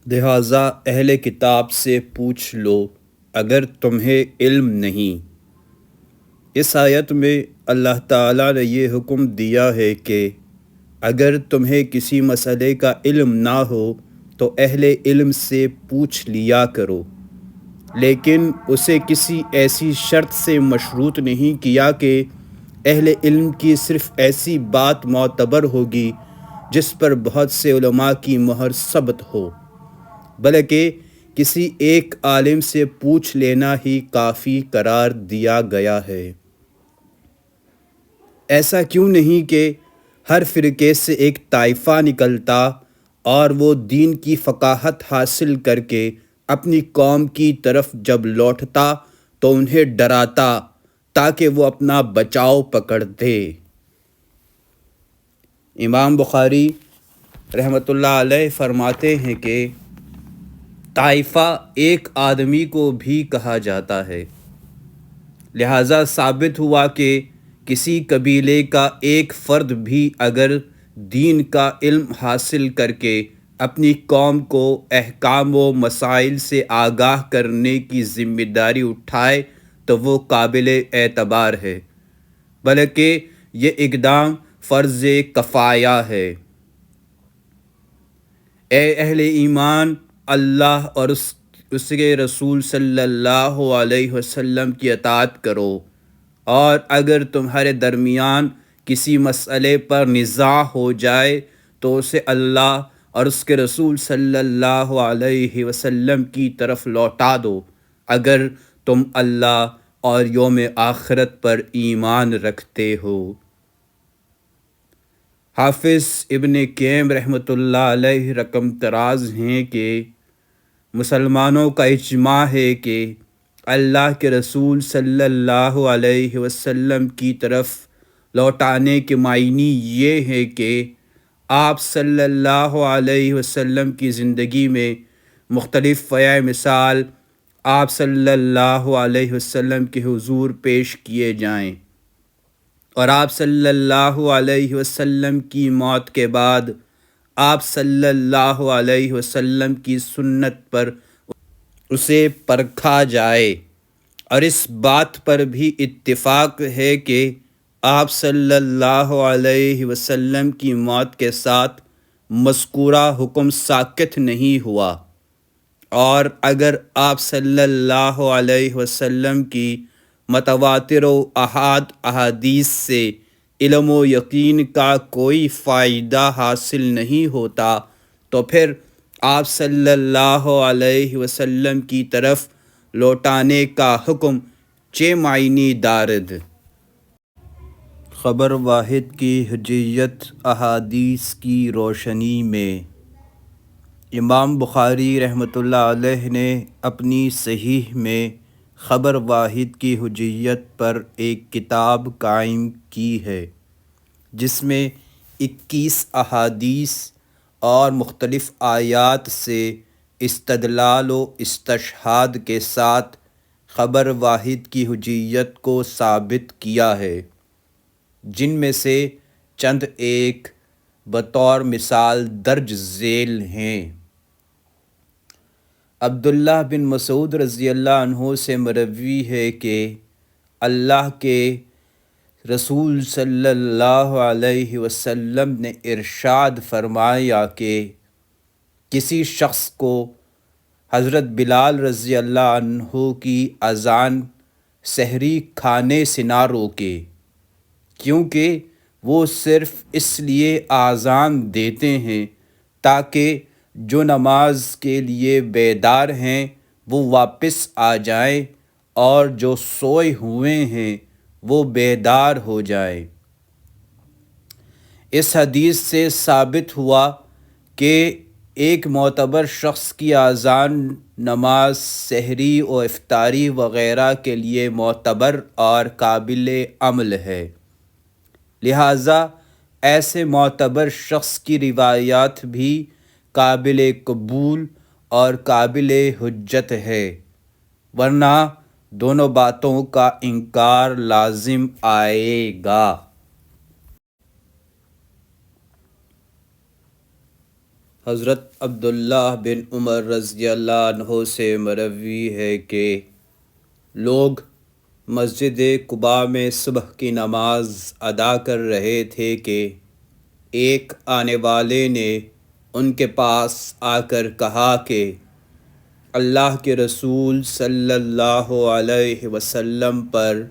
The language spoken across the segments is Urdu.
لہٰذا اہل کتاب سے پوچھ لو اگر تمہیں علم نہیں۔ اس آیت میں اللہ تعالیٰ نے یہ حکم دیا ہے کہ اگر تمہیں کسی مسئلے کا علم نہ ہو تو اہل علم سے پوچھ لیا کرو، لیکن اسے کسی ایسی شرط سے مشروط نہیں کیا کہ اہل علم کی صرف ایسی بات معتبر ہوگی جس پر بہت سے علماء کی مہر ثبت ہو، بلکہ کسی ایک عالم سے پوچھ لینا ہی کافی قرار دیا گیا ہے۔ ایسا کیوں نہیں کہ ہر فرقے سے ایک طائفہ نکلتا اور وہ دین کی فقاہت حاصل کر کے اپنی قوم کی طرف جب لوٹتا تو انہیں ڈراتا تاکہ وہ اپنا بچاؤ پکڑ دے۔ امام بخاری رحمۃ اللہ علیہ فرماتے ہیں کہ طائفہ ایک آدمی کو بھی کہا جاتا ہے، لہٰذا ثابت ہوا کہ کسی قبیلے کا ایک فرد بھی اگر دین کا علم حاصل کر کے اپنی قوم کو احکام و مسائل سے آگاہ کرنے کی ذمہ داری اٹھائے تو وہ قابل اعتبار ہے، بلکہ یہ اقدام فرض کفایہ ہے۔ اے اہل ایمان، اللہ اور اس کے رسول صلی اللہ علیہ وسلم کی اطاعت کرو، اور اگر تمہارے درمیان کسی مسئلے پر نزاع ہو جائے تو اسے اللہ اور اس کے رسول صلی اللہ علیہ وسلم کی طرف لوٹا دو، اگر تم اللہ اور یوم آخرت پر ایمان رکھتے ہو۔ حافظ ابن قیم رحمۃ اللہ علیہ رقم تراز ہیں کہ مسلمانوں کا اجماع ہے کہ اللہ کے رسول صلی اللہ علیہ وسلم کی طرف لوٹانے کے معنی یہ ہے کہ آپ صلی اللہ علیہ وسلم کی زندگی میں مختلف فیع مثال آپ صلی اللہ علیہ وسلم کے حضور پیش کیے جائیں، اور آپ صلی اللہ علیہ وسلم کی موت کے بعد آپ صلی اللہ علیہ وسلم کی سنت پر اسے پرکھا جائے۔ اور اس بات پر بھی اتفاق ہے کہ آپ صلی اللہ علیہ وسلم کی موت کے ساتھ مذکورہ حکم ساقط نہیں ہوا، اور اگر آپ صلی اللہ علیہ وسلم کی متواتر و احاد احادیث سے علم و یقین کا کوئی فائدہ حاصل نہیں ہوتا تو پھر آپ صلی اللہ علیہ وسلم کی طرف لوٹانے کا حکم چہ معنی دارد۔ خبر واحد کی حجیت احادیث کی روشنی میں امام بخاری رحمۃ اللہ علیہ نے اپنی صحیح میں خبر واحد کی حجیت پر ایک کتاب قائم کی ہے، جس میں 21 احادیث اور مختلف آیات سے استدلال و استشہاد کے ساتھ خبر واحد کی حجیت کو ثابت کیا ہے، جن میں سے چند ایک بطور مثال درج ذیل ہیں۔ عبداللہ بن مسعود رضی اللہ عنہ سے مروی ہے کہ اللہ کے رسول صلی اللہ علیہ وسلم نے ارشاد فرمایا کہ کسی شخص کو حضرت بلال رضی اللہ عنہ کی اذان سحری کھانے سے نہ روکے، کیونکہ وہ صرف اس لیے اذان دیتے ہیں تاکہ جو نماز کے لیے بیدار ہیں وہ واپس آ جائیں اور جو سوئے ہوئے ہیں وہ بیدار ہو جائیں۔ اس حدیث سے ثابت ہوا کہ ایک معتبر شخص کی اذان نماز سحری و افطاری وغیرہ کے لیے معتبر اور قابل عمل ہے، لہٰذا ایسے معتبر شخص کی روایات بھی قابل قبول اور قابل حجت ہے، ورنہ دونوں باتوں کا انکار لازم آئے گا۔ حضرت عبداللہ بن عمر رضی اللہ عنہ سے مروی ہے کہ لوگ مسجد قباء میں صبح کی نماز ادا کر رہے تھے کہ ایک آنے والے نے ان کے پاس آ کر کہا کہ اللہ کے رسول صلی اللہ علیہ وسلم پر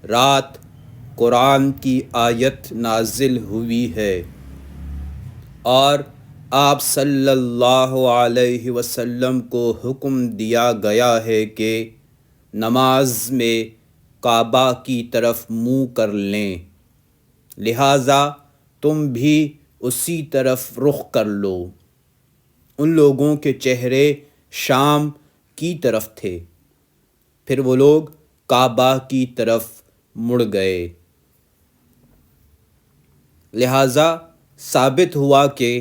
رات قرآن کی آیت نازل ہوئی ہے اور آپ صلی اللہ علیہ وسلم کو حکم دیا گیا ہے کہ نماز میں کعبہ کی طرف منہ کر لیں، لہٰذا تم بھی اسی طرف رخ کر لو۔ ان لوگوں کے چہرے شام کی طرف تھے، پھر وہ لوگ کعبہ کی طرف مڑ گئے۔ لہٰذا ثابت ہوا کہ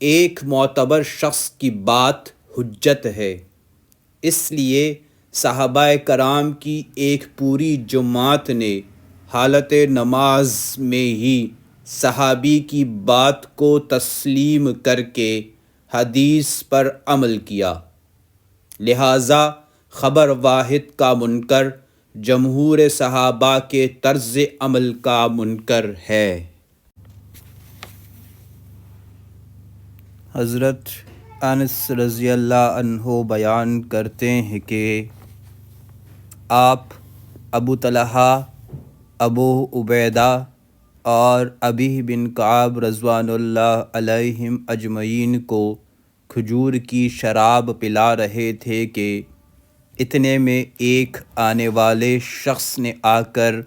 ایک معتبر شخص کی بات حجت ہے، اس لیے صحابہ کرام کی ایک پوری جماعت نے حالت نماز میں ہی صحابی کی بات کو تسلیم کر کے حدیث پر عمل کیا۔ لہٰذا خبر واحد کا منکر جمہور صحابہ کے طرز عمل کا منکر ہے۔ حضرت انس رضی اللہ عنہ بیان کرتے ہیں کہ آپ ابو طلحہ، ابو عبیدہ اور ابی بن کعب رضوان اللہ علیہم اجمعین کو کھجور کی شراب پلا رہے تھے کہ اتنے میں ایک آنے والے شخص نے آ کر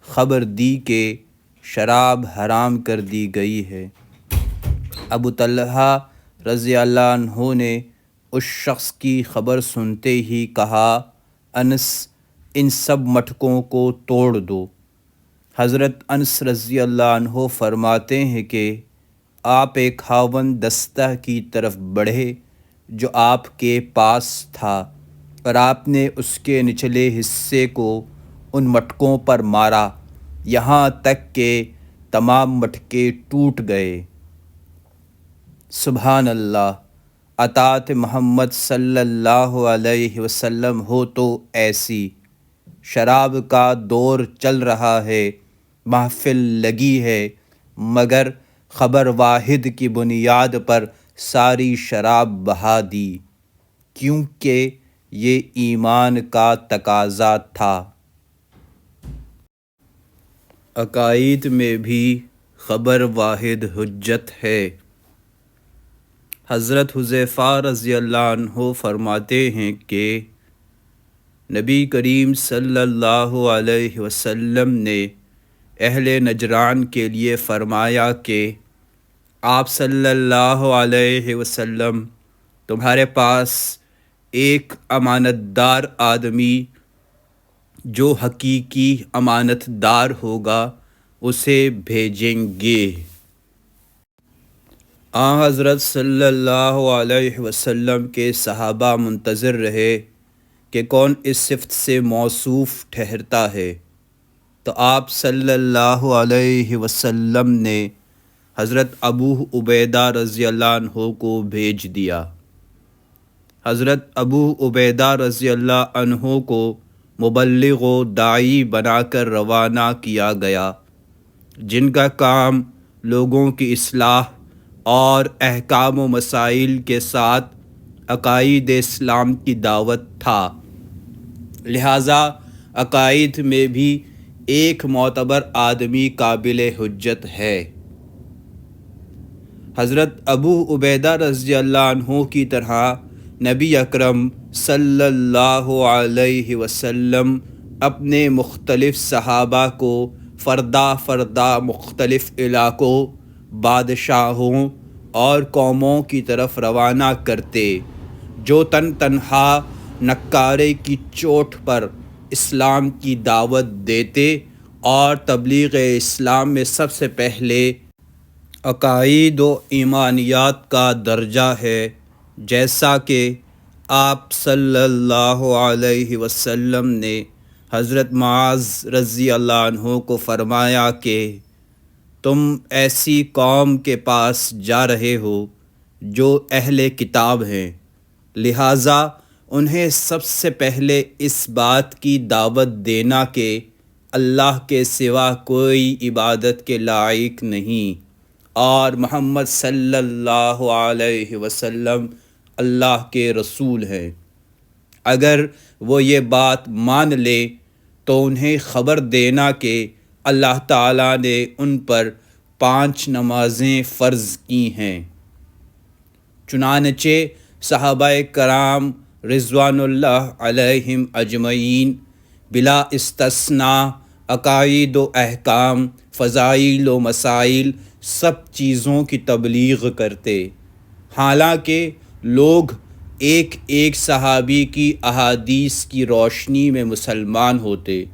خبر دی کہ شراب حرام کر دی گئی ہے۔ ابو طلحہ رضی اللہ عنہ نے اس شخص کی خبر سنتے ہی کہا، انس، ان سب مٹکوں کو توڑ دو۔ حضرت انس رضی اللہ عنہ فرماتے ہیں کہ آپ ایک خاوند دستہ کی طرف بڑھے جو آپ کے پاس تھا اور آپ نے اس کے نچلے حصے کو ان مٹکوں پر مارا یہاں تک کہ تمام مٹکے ٹوٹ گئے۔ سبحان اللہ! اطاعت محمد صلی اللہ علیہ وسلم ہو تو ایسی۔ شراب کا دور چل رہا ہے، محفل لگی ہے، مگر خبر واحد کی بنیاد پر ساری شراب بہا دی، کیونکہ یہ ایمان کا تقاضا تھا۔ عقائد میں بھی خبر واحد حجت ہے۔ حضرت حذیفہ رضی اللہ عنہ فرماتے ہیں کہ نبی کریم صلی اللہ علیہ وسلم نے اہل نجران کے لیے فرمایا کہ آپ صلی اللہ علیہ وسلم، تمہارے پاس ایک امانت دار آدمی جو حقیقی امانت دار ہوگا اسے بھیجیں گے۔ حضرت صلی اللہ علیہ وسلم کے صحابہ منتظر رہے کہ کون اس صفت سے موصوف ٹھہرتا ہے، تو آپ صلی اللہ علیہ وسلم نے حضرت ابو عبیدہ رضی اللہ عنہ کو بھیج دیا۔ حضرت ابو عبیدہ رضی اللہ عنہ کو مبلغ و داعی بنا کر روانہ کیا گیا، جن کا کام لوگوں کی اصلاح اور احکام و مسائل کے ساتھ عقائد اسلام کی دعوت تھا۔ لہٰذا عقائد میں بھی ایک معتبر آدمی قابل حجت ہے۔ حضرت ابو عبیدہ رضی اللہ عنہ کی طرح نبی اکرم صلی اللہ علیہ وسلم اپنے مختلف صحابہ کو فردہ فردہ مختلف علاقوں، بادشاہوں اور قوموں کی طرف روانہ کرتے، جو تنہا نکارے کی چوٹ پر اسلام کی دعوت دیتے اور تبلیغ اسلام میں سب سے پہلے عقائد و ایمانیات کا درجہ ہے، جیسا کہ آپ صلی اللہ علیہ وسلم نے حضرت معاذ رضی اللہ عنہ کو فرمایا کہ تم ایسی قوم کے پاس جا رہے ہو جو اہل کتاب ہیں، لہٰذا انہیں سب سے پہلے اس بات کی دعوت دینا کہ اللہ کے سوا کوئی عبادت کے لائق نہیں اور محمد صلی اللہ علیہ وسلم اللہ کے رسول ہیں۔ اگر وہ یہ بات مان لے تو انہیں خبر دینا کہ اللہ تعالیٰ نے ان پر 5 نمازیں فرض کی ہیں۔ چنانچہ صحابہ کرام رضوان اللہ علیہم اجمعین بلا استثناء عقائد و احکام، فضائل و مسائل سب چیزوں کی تبلیغ کرتے، حالانکہ لوگ ایک ایک صحابی کی احادیث کی روشنی میں مسلمان ہوتے،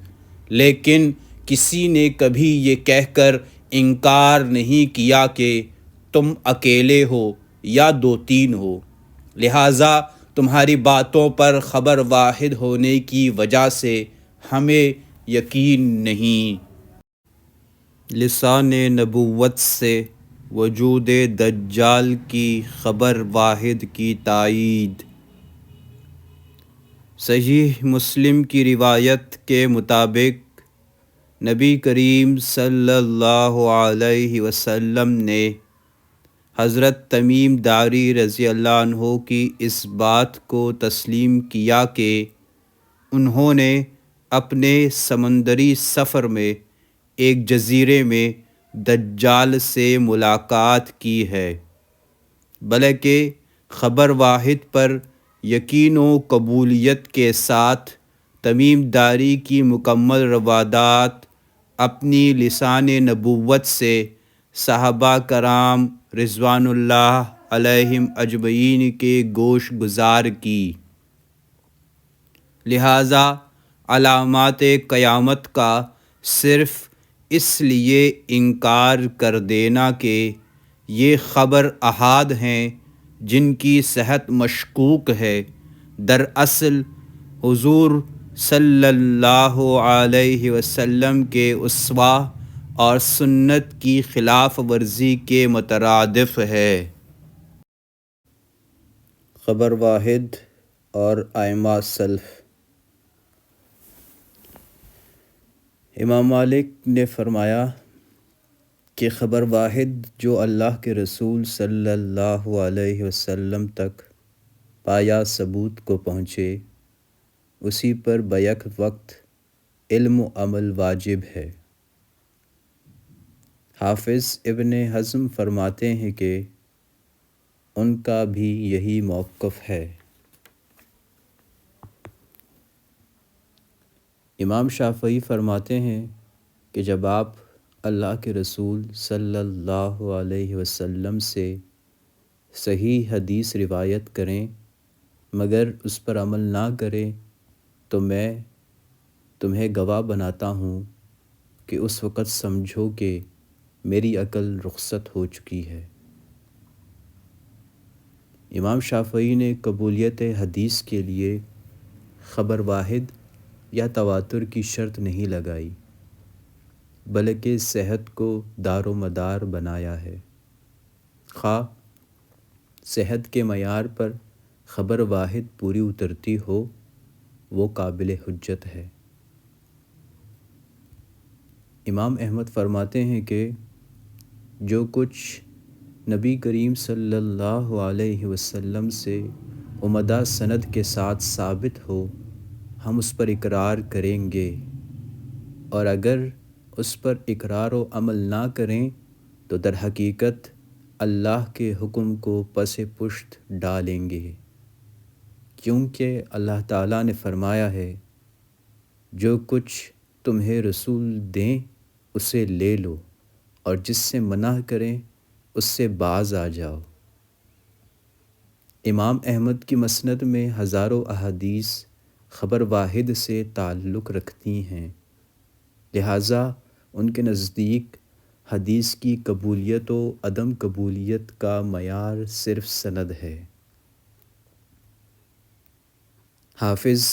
لیکن کسی نے کبھی یہ کہہ کر انکار نہیں کیا کہ تم اکیلے ہو یا 2-3 ہو، لہٰذا تمہاری باتوں پر خبر واحد ہونے کی وجہ سے ہمیں یقین نہیں۔ لسان نبوت سے وجود دجال کی خبر واحد کی تائید۔ صحیح مسلم کی روایت کے مطابق نبی کریم صلی اللہ علیہ وسلم نے حضرت تمیم داری رضی اللہ عنہ کی اس بات کو تسلیم کیا کہ انہوں نے اپنے سمندری سفر میں ایک جزیرے میں دجال سے ملاقات کی ہے، بلکہ خبر واحد پر یقین و قبولیت کے ساتھ تمیم داری کی مکمل روایات اپنی لسان نبوت سے صحابہ کرام رضوان اللہ علیہم اجمعین کے گوش گزار کی۔ لہٰذا علامات قیامت کا صرف اس لیے انکار کر دینا کہ یہ خبر احاد ہیں جن کی صحت مشکوک ہے، دراصل حضور صلی اللہ علیہ وسلم کے اسوہ اور سنت کی خلاف ورزی کے مترادف ہے۔ خبر واحد اور ائمہ سلف۔ امام مالک نے فرمایا کہ خبر واحد جو اللہ کے رسول صلی اللہ علیہ وسلم تک پایا ثبوت کو پہنچے، اسی پر بیک وقت علم و عمل واجب ہے۔ حافظ ابن حزم فرماتے ہیں کہ ان کا بھی یہی موقف ہے۔ امام شافعی فرماتے ہیں کہ جب آپ اللہ کے رسول صلی اللہ علیہ وسلم سے صحیح حدیث روایت کریں مگر اس پر عمل نہ کریں تو میں تمہیں گواہ بناتا ہوں کہ اس وقت سمجھو کہ میری عقل رخصت ہو چکی ہے۔ امام شافعی نے قبولیت حدیث کے لیے خبر واحد یا تواتر کی شرط نہیں لگائی، بلکہ صحت کو دار و مدار بنایا ہے۔ خواہ صحت کے معیار پر خبر واحد پوری اترتی ہو، وہ قابل حجت ہے۔ امام احمد فرماتے ہیں کہ جو کچھ نبی کریم صلی اللہ علیہ وسلم سے عمدہ سند کے ساتھ ثابت ہو، ہم اس پر اقرار کریں گے، اور اگر اس پر اقرار و عمل نہ کریں تو در حقیقت اللہ کے حکم کو پس پشت ڈالیں گے، کیونکہ اللہ تعالیٰ نے فرمایا ہے جو کچھ تمہیں رسول دیں اسے لے لو، اور جس سے منع کریں اس سے باز آ جاؤ۔ امام احمد کی مسند میں ہزاروں احادیث خبر واحد سے تعلق رکھتی ہیں، لہٰذا ان کے نزدیک حدیث کی قبولیت و عدم قبولیت کا معیار صرف سند ہے۔ حافظ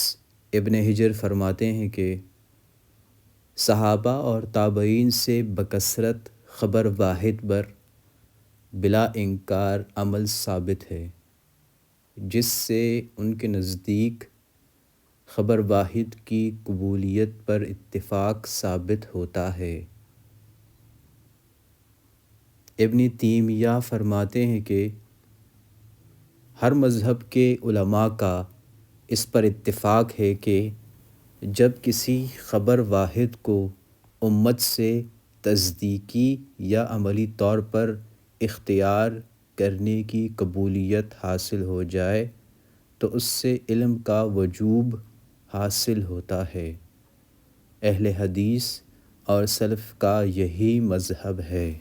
ابن حجر فرماتے ہیں کہ صحابہ اور تابعین سے بکثرت خبر واحد پر بلا انکار عمل ثابت ہے، جس سے ان کے نزدیک خبر واحد کی قبولیت پر اتفاق ثابت ہوتا ہے۔ ابن تیمیہ فرماتے ہیں کہ ہر مذہب کے علماء کا اس پر اتفاق ہے کہ جب کسی خبر واحد کو امت سے تصدیقی یا عملی طور پر اختیار کرنے کی قبولیت حاصل ہو جائے تو اس سے علم کا وجوب حاصل ہوتا ہے۔ اہل حدیث اور سلف کا یہی مذہب ہے۔